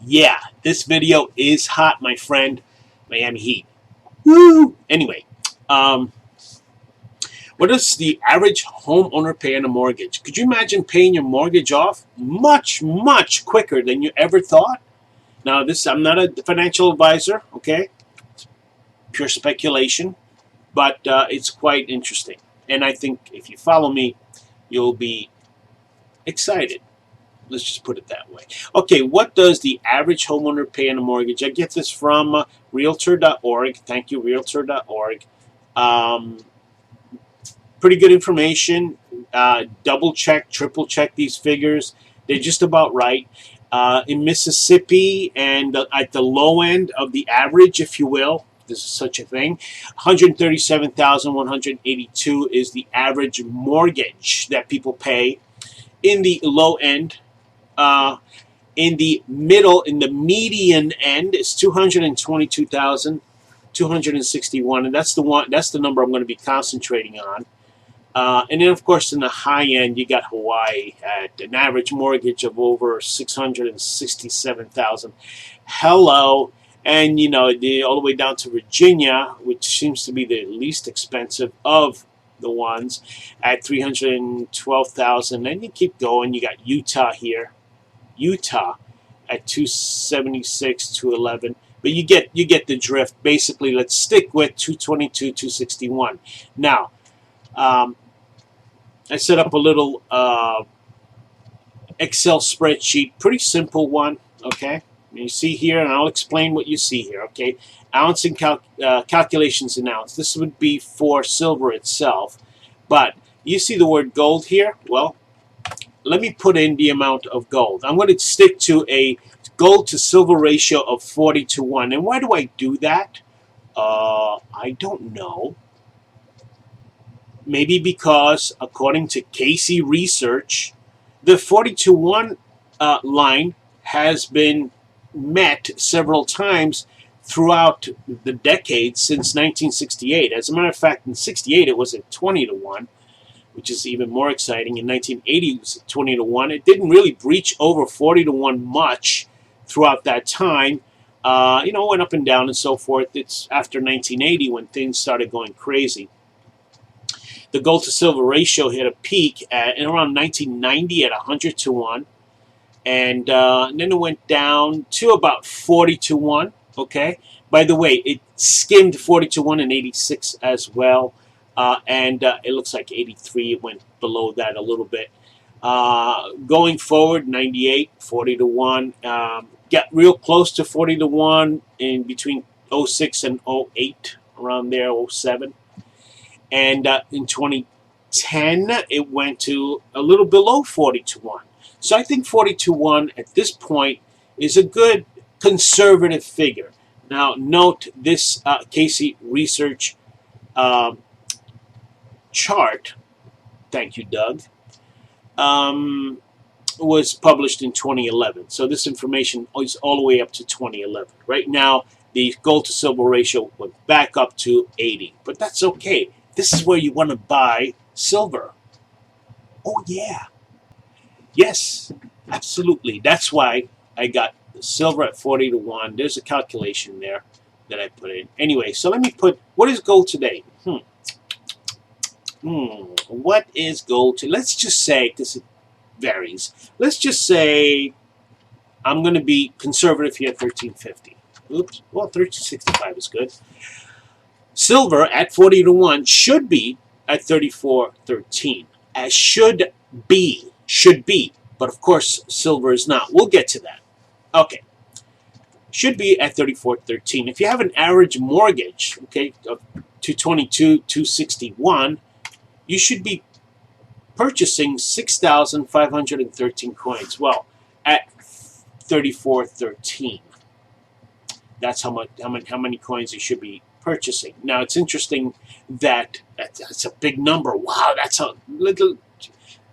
Yeah, this video is hot, my friend. Miami Heat. Woo! Anyway, um, what does the average homeowner pay on a mortgage? Could you imagine paying your mortgage off much, much quicker than you ever thought? Now, I'm not a financial advisor, okay? Pure speculation, but it's quite interesting. And I think if you follow me, you'll be excited. Let's just put it that way. Okay, what does the average homeowner pay on a mortgage? I get this from Realtor.org. Thank you, Realtor.org. Um, Pretty good information. Double check, triple check these figures. They're just about right. In Mississippi and at the low end of the average, if you will, this is such a thing, 137,182 is the average mortgage that people pay. In the low end, in the middle, in the median end, is 222,261, and that's the one. That's the number I'm going to be concentrating on. And then, of course, in the high end, you got Hawaii at an average mortgage of over 667,000. Hello, and all the way down to Virginia, which seems to be the least expensive of the ones, at 312,000. And you keep going. You got Utah here. Utah at 276, 211, but you get the drift. Basically, let's stick with 222, 261. Now, I set up a little Excel spreadsheet, pretty simple one. Okay, you see here, and I'll explain what you see here. Okay, ounce and calculations in ounce. This would be for silver itself, but you see the word gold here. Well, let me put in the amount of gold. I'm going to stick to a gold to silver ratio of 40-1. And why do I do that? I don't know. Maybe because, according to Casey Research, the 40-1 line has been met several times throughout the decades since 1968. As a matter of fact, in 68 it was at 20-1. Which is even more exciting. In 1980, it was 20-1. It didn't really breach over 40-1 much throughout that time. Went up and down and so forth. It's after 1980 when things started going crazy. The gold to silver ratio hit a peak in around 1990 at 100-1. And then it went down to about 40-1. Okay. By the way, it skimmed 40-1 in 86 as well. And it looks like 83, it went below that a little bit. Going forward, 98, 40-1. Got real close to 40-1 in between 06 and 08, around there, 07. And in 2010, it went to a little below 40-1. So I think 40-1 at this point is a good conservative figure. Now, note this Casey Research chart, thank you, Doug, was published in 2011. So this information is all the way up to 2011. Right now, the gold to silver ratio went back up to 80. But that's okay. This is where you want to buy silver. Oh, yeah. Yes, absolutely. That's why I got the silver at 40-1. There's a calculation there that I put in. Anyway, so let me put, what is gold today? What is gold to? Let's just say, because it varies, let's just say I'm going to be conservative here at 1350. Oops, well, 1365 is good. Silver at 40-1 should be at 34.13. As should be. But of course, silver is not. We'll get to that. Okay. Should be at 34.13. If you have an average mortgage, okay, of 222, 261, you should be purchasing 6,513 coins. Well, at 34.13, that's how many coins you should be purchasing. Now, it's interesting that that's a big number. Wow, that's a little.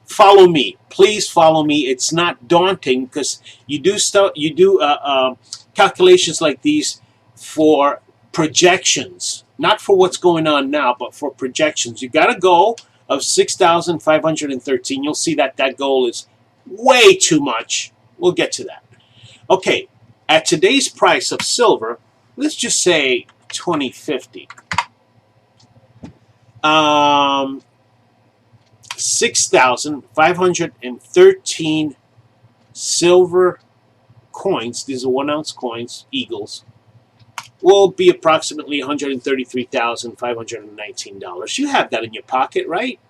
Follow me, please follow me. It's not daunting because you do calculations like these for projections. Not for what's going on now, but for projections. You got a goal of 6,513. You'll see that that goal is way too much. We'll get to that. Okay, At today's price of silver, let's just say 2050. 6,513 silver coins, these are 1 ounce coins, eagles, will be approximately $133,519. You have that in your pocket, right?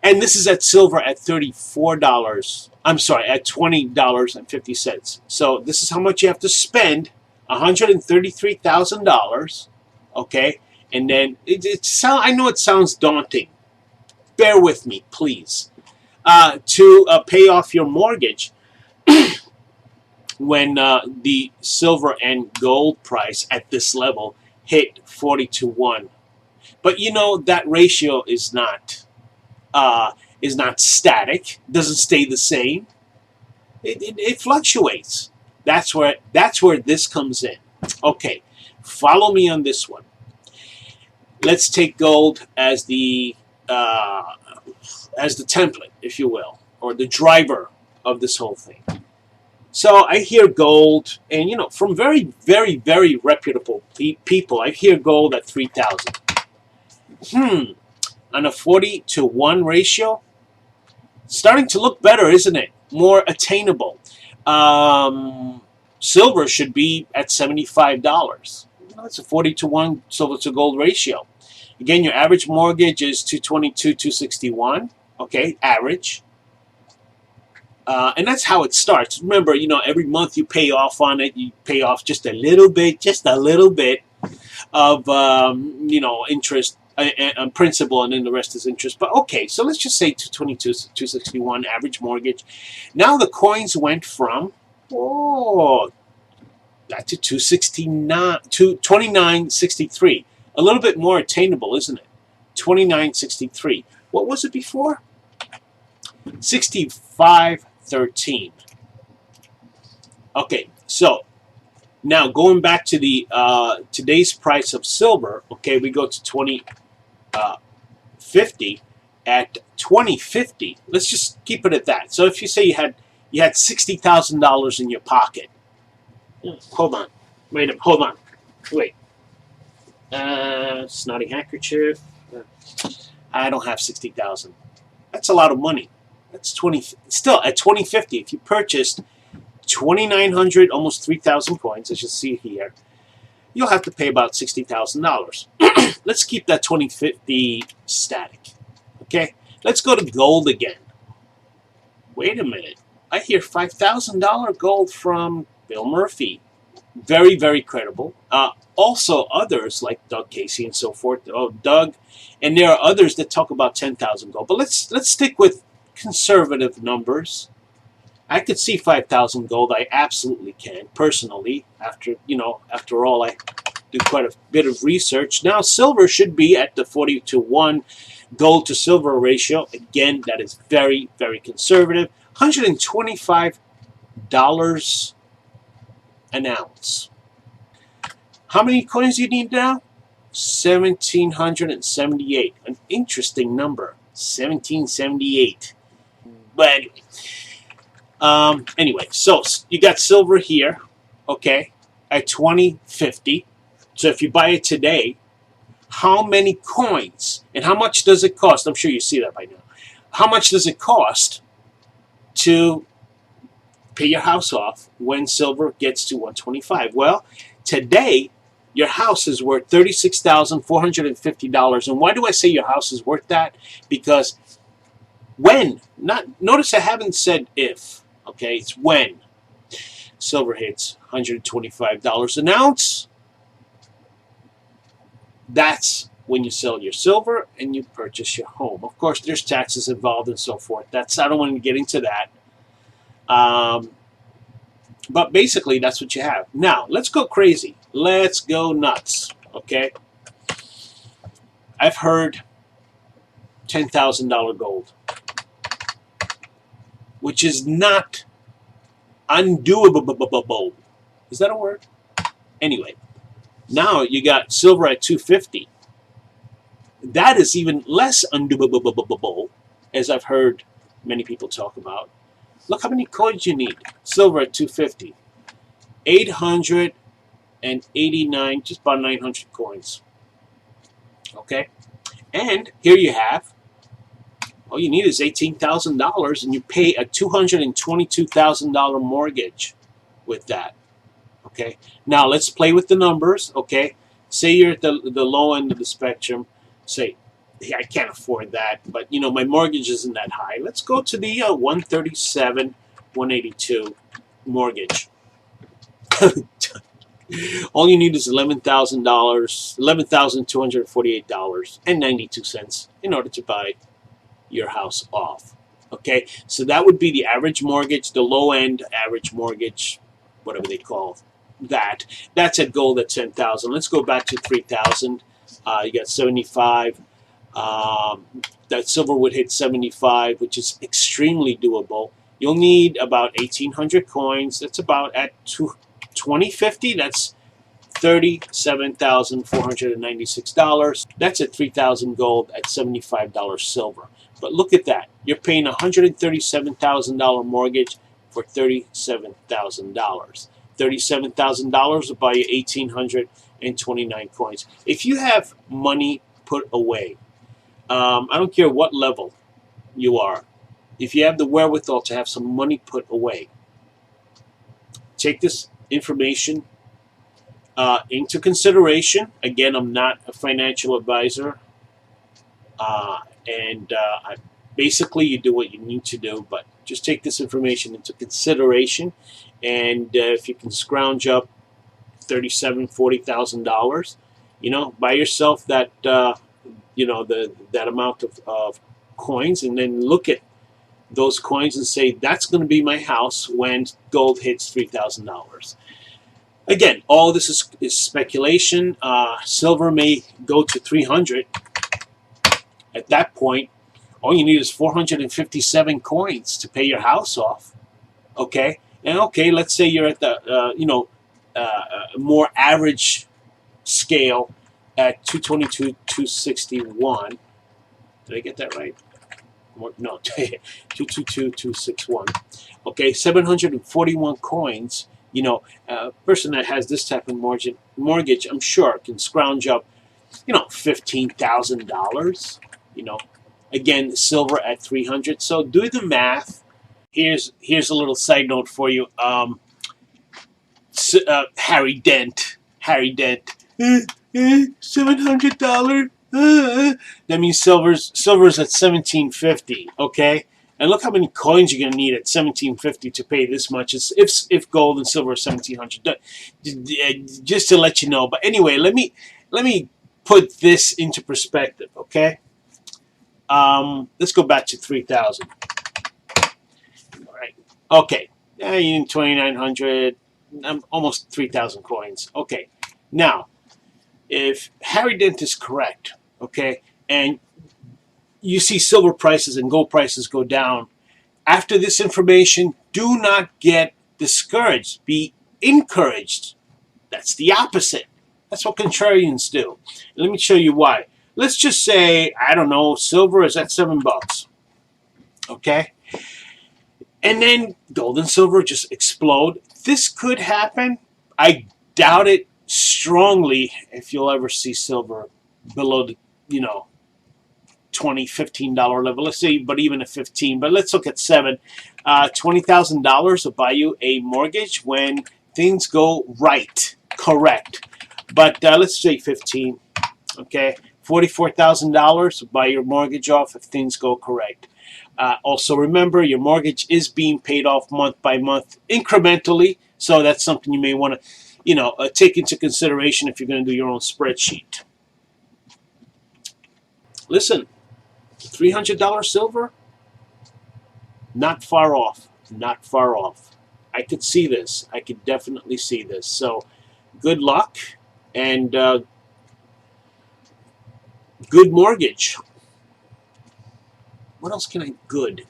And this is at silver at $34. I'm sorry, at $20.50. So this is how much you have to spend, $133,000. Okay, and then I know it sounds daunting. Bear with me, please. To pay off your mortgage when the silver and gold price at this level hit 40-1. But you know that ratio is not static. Doesn't stay the same. It fluctuates. That's where this comes in. Okay, follow me on this one. Let's take gold as the template, if you will, or the driver of this whole thing. So I hear gold, and you know, from very, very, very reputable people, I hear gold at 3,000. On a 40-1 ratio, starting to look better, isn't it? More attainable. Silver should be at $75. That's a 40-1 silver to gold ratio. Again, your average mortgage is 222, 261. Okay, average. And that's how it starts. Remember, you know, every month you pay off on it. You pay off just a little bit of, you know, interest and principal, and then the rest is interest. But okay, so let's just say 222, 261 average mortgage. Now the coins went from back to 269 to 29.63. A little bit more attainable, isn't it? 29.63. What was it before? 65.13. Okay, so now going back to the today's price of silver. Okay, we go to 2050. At 2050, let's just keep it at that. So if you say you had $60,000 in your pocket. Hold on. Hold on. Wait. Snotty handkerchief. I don't have 60,000. That's a lot of money. That's 20. Still at 2050, if you purchased 2,900, almost 3,000 coins, as you see here, you'll have to pay about $60,000. Let's keep that 2050 static. Okay. Let's go to gold again. Wait a minute. I hear $5,000 gold from Bill Murphy. Very, very credible. Also others like Doug Casey and so forth. Oh, Doug. And there are others that talk about 10,000 gold. But let's stick with conservative numbers. I could see 5,000 gold. I absolutely can, personally. After all, I do quite a bit of research. Now, silver should be at the 40-1 gold to silver ratio. Again, that is very, very conservative. $125 an ounce. How many coins do you need now? 1,778. An interesting number. 1,778. But anyway, so you got silver here, okay, at 2050. So if you buy it today, how many coins and how much does it cost? I'm sure you see that by now. How much does it cost to pay your house off when silver gets to 125? Well, today your house is worth $36,450. And why do I say your house is worth that? Because when, notice I haven't said if, okay, it's when silver hits $125 an ounce. That's when you sell your silver and you purchase your home. Of course, there's taxes involved and so forth. I don't want to get into that. But basically, that's what you have. Now, let's go crazy. Let's go nuts, okay? I've heard $10,000 gold, which is not undoable. Is that a word? Anyway, now you got silver at 250. That is even less undoable, as I've heard many people talk about. Look how many coins you need. Silver at 250. 889, just about 900 coins. Okay, and here you have, all you need is $18,000, and you pay a $222,000 mortgage with that. Okay, now let's play with the numbers. Okay, say you're at the low end of the spectrum. Say, hey, I can't afford that, but my mortgage isn't that high. Let's go to the 137, 182 mortgage. All you need is $11,000, $11,248.92 in order to buy your house off. Okay, so that would be the average mortgage, the low end average mortgage, whatever they call that. That's at gold at 10,000. Let's go back to 3,000. You got 75. That silver would hit 75, which is extremely doable. You'll need about 1,800 coins. That's about at 2050. That's $37,496. That's at 3,000 gold at $75 silver. But look at that. You're paying a $137,000 mortgage for $37,000. $37,000 will buy you 1,829 coins. If you have money put away, I don't care what level you are, if you have the wherewithal to have some money put away, take this information into consideration. Again, I'm not a financial advisor, basically you do what you need to do, but just take this information into consideration, and if you can scrounge up $40,000, buy yourself that that amount of coins, and then look at those coins and say, that's going to be my house when gold hits $3,000. Again, all this is speculation. Silver may go to 300. At that point, all you need is 457 coins to pay your house off. Okay, and okay, let's say you're at the more average scale at 222, 261. Did I get that right? No, 222, 261. Okay, 741 coins. A person that has this type of mortgage, I'm sure, can scrounge up, $15,000. Again, silver at 300. So do the math. Here's a little side note for you. Harry Dent. $700. That means silver's at $1,750. Okay. And look how many coins you're going to need at $1,750 to pay this much. If gold and silver are $1,700, just to let you know. But anyway, let me put this into perspective. Okay, let's go back to 3,000. All right. Okay. You need 2,900. Almost 3,000 coins. Okay. Now, if Harry Dent is correct, okay, and you see silver prices and gold prices go down, after this information, do not get discouraged. Be encouraged. That's the opposite. That's what contrarians do. Let me show you why. Let's just say, I don't know, silver is at $7. Okay? And then gold and silver just explode. This could happen. I doubt it strongly if you'll ever see silver below the, $20, $15 level. Let's say, but even at 15. But let's look at 7. $20,000 will buy you a mortgage when things go right, correct. But let's say 15. Okay, $44,000 will buy your mortgage off if things go correct. Also, remember, your mortgage is being paid off month by month, incrementally. So that's something you may want to, take into consideration if you're going to do your own spreadsheet. Listen, $300 silver, not far off. Not far off. I could see this. I could definitely see this. So, good luck and good mortgage. What else can you good?